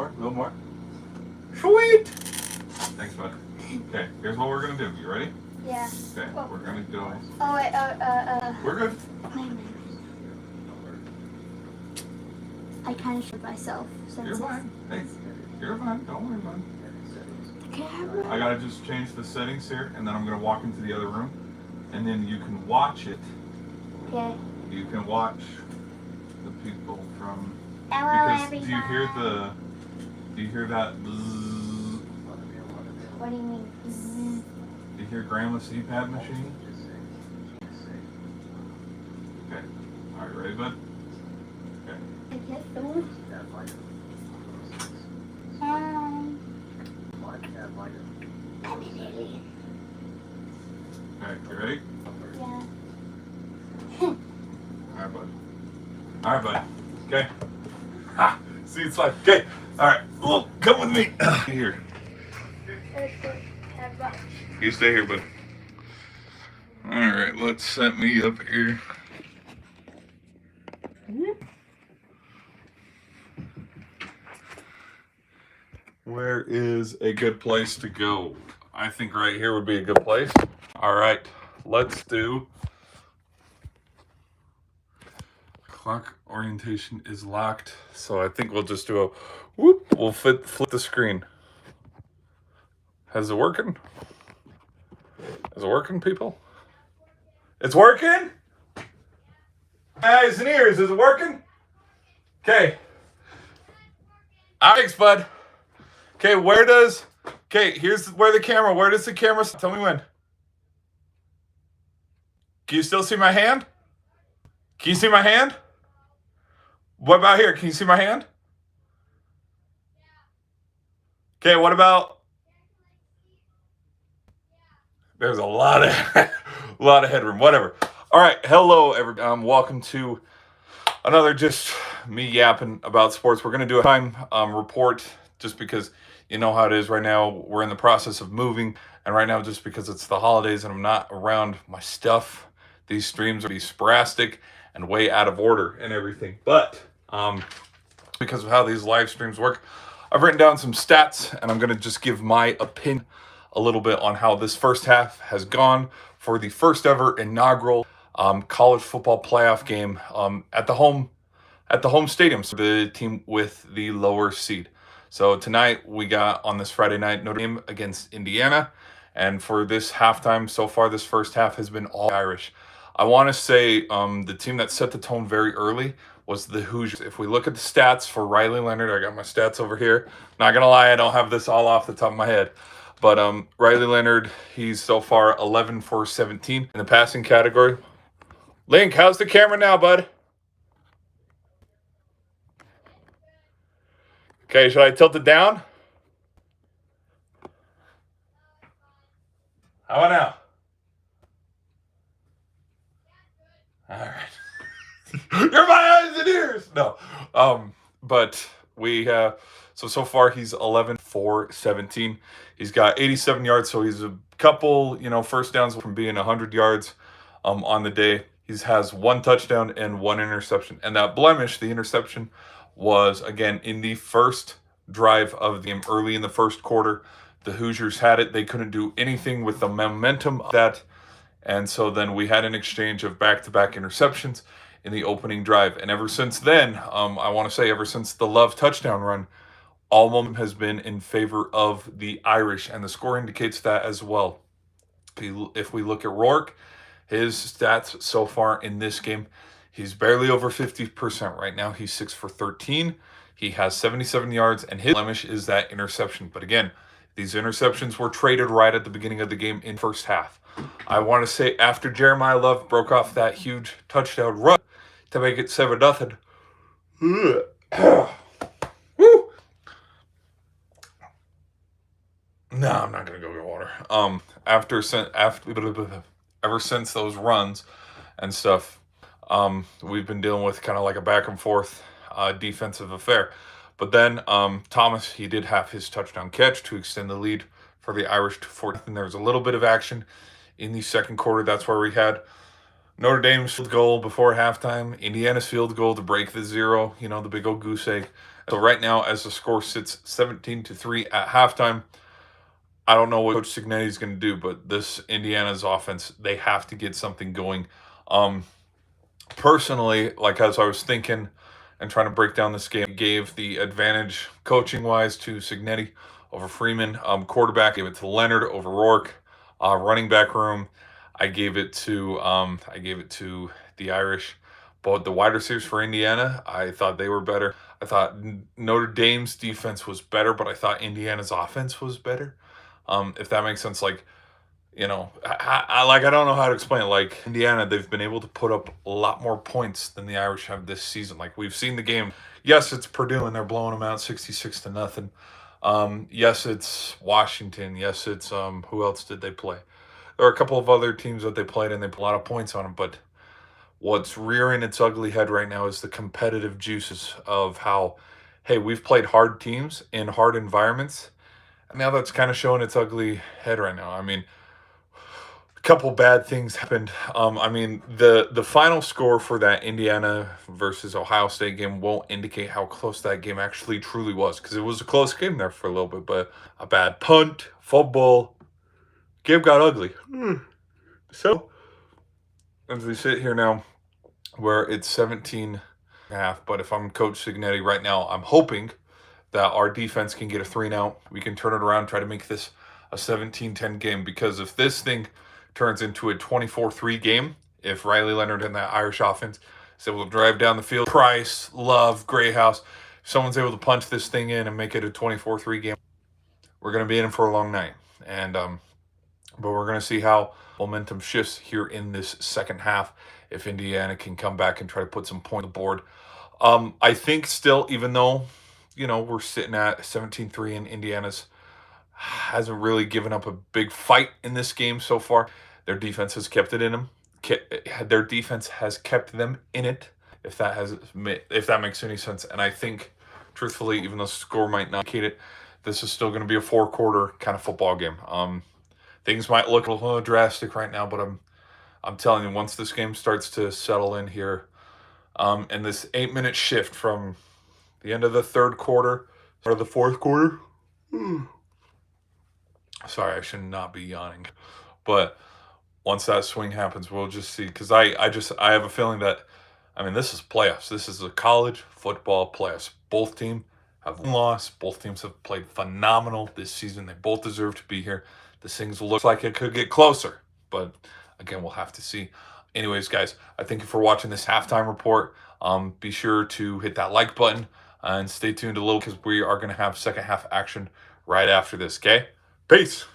more, a little more. Sweet! Thanks, bud. Okay, here's what we're gonna do. You ready? Yeah. Okay, we're gonna go. Oh, wait, We're good. wait a minute. I kind of shit myself. You're fine. Hey, you're fine. Don't worry about it. I gotta just change the settings here, and then I'm gonna walk into the other room, and then you can watch it. Okay. You can watch the people from. Hello, Because everybody. do you hear that? Bzzz? What do you mean? Do you hear Grandma's CPAP machine? Okay. All right, ready, bud? Okay. I guess so. I'm an alien. Okay, you ready? Yeah. All right, bud. All right, bud. Okay. Ah, see, it's like, okay. All right, well, come with me. Here. You stay here, bud. All right, let's set me up here. Where is a good place to go? I think right here would be a good place. All right, let's do. Clock orientation is locked, so I think we'll just do a whoop. We'll flip the screen. Is it working? Is it working, people? It's working? Eyes and ears, is it working? Okay. Thanks, bud. Okay, here's where the camera, where does the camera, tell me when. Can you still see my hand? Can you see my hand? What about here? Can you see my hand? Okay, what about? There's a lot of headroom. Whatever. All right, hello, everyone. Welcome to another just me yapping about sports. We're gonna do a time report just because you know how it is right now. We're in the process of moving, and right now, just because it's the holidays and I'm not around my stuff, these streams will be sporadic and way out of order and everything. But because of how these live streams work, I've written down some stats, and I'm going to just give my opinion a little bit on how this first half has gone for the first ever inaugural college football playoff game at the home stadium. So the team with the lower seed. So tonight we got on this Friday night Notre Dame against Indiana, and for this halftime so far, this first half has been all Irish. I want to say the team that set the tone very early was the Hoosiers. If we look at the stats for Riley Leonard, I got my stats over here. Not gonna lie, I don't have this all off the top of my head. But Riley Leonard, he's so far 11 for 17 in the passing category. Link, how's the camera now, bud? Okay, should I tilt it down? How about now? All right. You're my eyes and ears. No. But we so far he's 11 for 17. He's got 87 yards, so he's a couple, first downs from being 100 yards on the day. He has one touchdown and one interception. And that blemish, the interception, was again in the first drive of the game early in the first quarter. The Hoosiers had it. They couldn't do anything with the momentum of that. And so then we had an exchange of back-to-back interceptions in the opening drive. And ever since then, I want to say ever since the Love touchdown run, all momentum has been in favor of the Irish. And the score indicates that as well. If we look at Rourke, his stats so far in this game, he's barely over 50% right now. He's 6 for 13. He has 77 yards, and his blemish is that interception. But again, these interceptions were traded right at the beginning of the game in first half. I want to say after Jeremiah Love broke off that huge touchdown run to make it 7-0. Woo! No, I'm not gonna go get water. Ever since those runs and stuff, we've been dealing with kind of like a back and forth defensive affair. But then Thomas, he did have his touchdown catch to extend the lead for the Irish to 4. And there was a little bit of action in the second quarter. That's where we had Notre Dame's field goal before halftime, Indiana's field goal to break the zero, the big old goose egg. So right now, as the score sits 17-3 at halftime, I don't know what Coach Cignetti is going to do, but this Indiana's offense, they have to get something going. Personally, like as I was thinking and trying to break down this game, gave the advantage coaching-wise to Cignetti over Freeman. Quarterback, gave it to Leonard over Rourke. Running back room, I gave it to the Irish. But the wide receivers for Indiana, I thought they were better. I thought Notre Dame's defense was better, but I thought Indiana's offense was better. If that makes sense, like, I don't know how to explain it. Like Indiana, they've been able to put up a lot more points than the Irish have this season. Like we've seen the game. Yes, it's Purdue and they're blowing them out 66-0. Yes, it's Washington. Yes, it's who else did they play? There are a couple of other teams that they played and they put a lot of points on them. But what's rearing its ugly head right now is the competitive juices of how, hey, we've played hard teams in hard environments. And now that's kind of showing its ugly head right now. I mean, a couple bad things happened. The final score for that Indiana versus Ohio State game won't indicate how close that game actually truly was, because it was a close game there for a little bit, but a bad punt, football, game got ugly. So, as we sit here now, where it's 17.5, but if I'm Coach Cignetti right now, I'm hoping that our defense can get a 3-and-out. We can turn it around, try to make this a 17-10 game, because if this thing turns into a 24-3 game, if Riley Leonard and that Irish offense is able to drive down the field, Price, Love, Grayhouse, if someone's able to punch this thing in and make it a 24-3 game, we're going to be in for a long night. And but we're going to see how momentum shifts here in this second half if Indiana can come back and try to put some points on the board. I think still, even though, we're sitting at 17-3 and Indiana's hasn't really given up a big fight in this game so far. Their defense has kept it in them. Their defense has kept them in it, if that makes any sense. And I think, truthfully, even though the score might not indicate it, this is still going to be a 4-quarter kind of football game. Things might look a little drastic right now, but I'm telling you, once this game starts to settle in here, and this 8-minute shift from the end of the third quarter or the fourth quarter. Sorry, I should not be yawning. But once that swing happens, we'll just see. Because I have a feeling that, this is playoffs. This is a college football playoffs. Both teams have lost. Both teams have played phenomenal this season. They both deserve to be here. This thing looks like it could get closer. But again, we'll have to see. Anyways, guys, I thank you for watching this halftime report. Be sure to hit that like button and stay tuned a little, because we are going to have second half action right after this, okay? Peace.